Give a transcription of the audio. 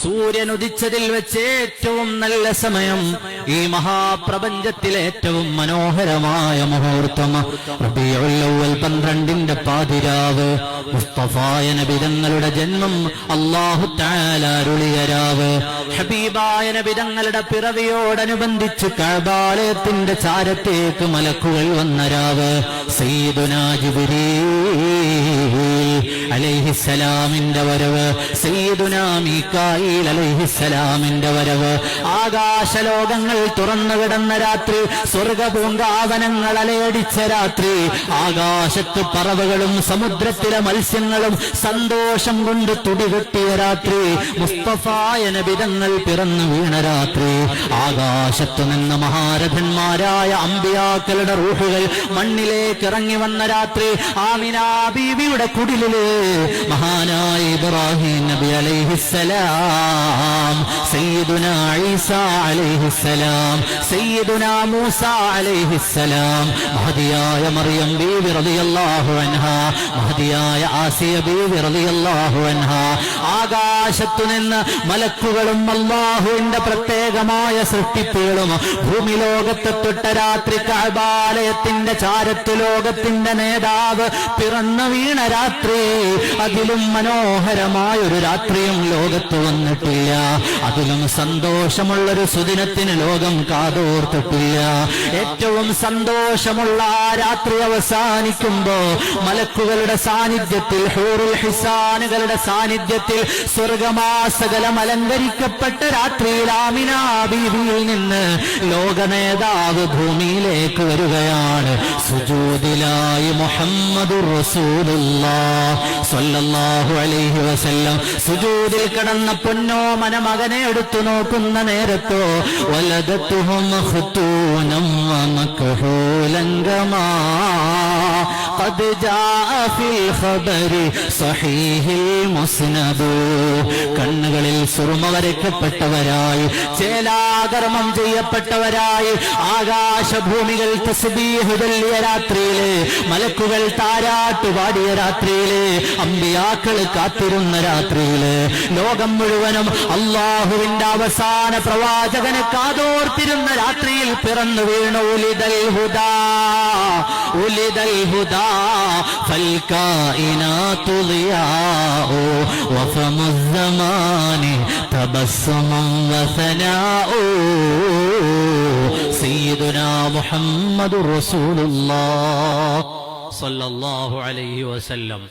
സൂര്യൻ ഉദിച്ചതിൽ വെച്ച് ഏറ്റവും നല്ല സമയം, ഈ മഹാപ്രപഞ്ചത്തിലെ ഏറ്റവും മനോഹരമായ മുഹൂർത്തം റബീഉൽ അവ്വൽ 12ന്റെ പാതിരാവ്, മുസ്തഫായ നബി തങ്ങളുടെ ജന്മം അല്ലാഹു തആല അരുളിയ രാവ്, ഹബീബായ നബി തങ്ങളുടെ പിറവിയോടനുബന്ധിച്ച് കഅബാലയത്തിന്റെ ചാരത്തേക്ക് മലക്കുകൾ വന്ന രാവ്, സയ്യിദുനാ ജിബ്രീൽ അലൈഹിസ്സലാമിന്റെ വരവ്, സയ്യിദുനാ മീകായിൽ അലൈഹിസ്സലാമിന്റെ വരവ്, ആകാശലോകങ്ങൾ തുറന്നു കിടന്ന രാത്രി, സ്വർഗപൂങ്കാവനങ്ങൾ അലയടിച്ച രാത്രി, ആകാശത്ത് പറവകളും സമുദ്രത്തിലെ മത്സ്യങ്ങളും സന്തോഷം കൊണ്ട് തുടികൊട്ടിയ രാത്രി, മുസ്തഫായ നബി തങ്ങൾ പിറന്നു വീണ രാത്രി, ആകാശത്തു നിന്ന് മഹാരഥന്മാരായ അമ്പിയാക്കളുടെ റൂഹുകൾ മണ്ണിലേക്ക് ഇറങ്ങി വന്ന രാത്രി, ആമിനാ ബീവിയുടെ കുടിലില് മഹാനായ ഇബ്രാഹിം നബി അലൈഹിസ്സലാം, സയ്യിദുനാ ഈസാ അലൈഹിസ്സലാം, സയ്യിദുനാ മൂസാ അലൈഹിസ്സലാം, മഹദിയായ മറിയം ബീവി റളിയല്ലാഹു അൻഹാ, മഹദിയായ ആസിയ ബീവി റളിയല്ലാഹു അൻഹാ, ആകാശത്തു നിന്ന് മലക്കുകളും അല്ലാഹുവിന്റെ പ്രത്യേകമായ സൃഷ്ടിപ്പുകളും ഭൂമി ലോകത്തെ തൊട്ട രാത്രി, കഅബാലയത്തിന്റെ ചാരത്ത് ലോകത്തിന്റെ നേതാവ് പിറന്നു വീണ രാത്രി, അതിലും മനോഹരമായൊരു രാത്രിയും ലോകത്ത് വന്നിട്ടില്ല, അതിലും സന്തോഷമുള്ളൊരു സുദിനത്തിന് ലോകം കാതോർത്തിട്ടില്ല. ഏറ്റവും സന്തോഷമുള്ള ആ രാത്രി അവസാനിക്കുമ്പോ മലക്കുകളുടെ സാന്നിധ്യത്തിൽ, ഹൂറുൽ ഹിസാനുകളുടെ സാന്നിധ്യത്തിൽ, സ്വർഗമാസകലം അലങ്കരിക്കപ്പെട്ട രാത്രിയിൽ ആമിനാ ബീവിയിൽ നിന്ന് ലോക നേതാവ് ഭൂമിയിലേക്ക് വരികയാണ്. സുജൂദിലായി മുഹമ്മദുർ റസൂലുള്ളാഹ് സ്വല്ലല്ലാഹു അലൈഹി വസല്ലം സുജൂദിൽ കിടന്ന പൊന്നോമന മകനെ എടുത്തു നോക്കുന്ന നേരത്തോ, വലദത്തുഹും ഖുതൂനം വമക്ഹൂലൻ കമാ ഖദ് ജാഅ ഫിൽ ഖബരി സ്വഹീഹിൽ മുസ്നദ്, കണ്ണുകളിൽ സുറുമ വരയ്ക്കപ്പെട്ടവരായി, ചേലാകർമ്മം ചെയ്യപ്പെട്ടവരായി, ആകാശഭൂമികൾ തസ്ബീഹ് ചൊല്ലിയ രാത്രിയില്, മലക്കുകൾ താരാട്ടുപാടിയ രാത്രിയില്, അമ്പിയാക്കൾ കാത്തിരുന്ന രാത്രിയില്, ലോകം മുഴുവനും അല്ലാഹുവിന്റെ അവസാന പ്രവാചകനെ കാതോർത്തിരുന്ന രാത്രിയിൽ പിറന്നു വീണു ഉലിദൽ ഹുദാ, ഉലിദൽ ഹുദാ ഫൽ കായിനാതു ളിയാഉ വഫമുസ് സമാനി തബസ്സുമൻ വസനാഉ, സയ്യിദുനാ മുഹമ്മദുർ റസൂലുള്ളാഹ് സ്വല്ലല്ലാഹു അലൈഹി വസല്ലം.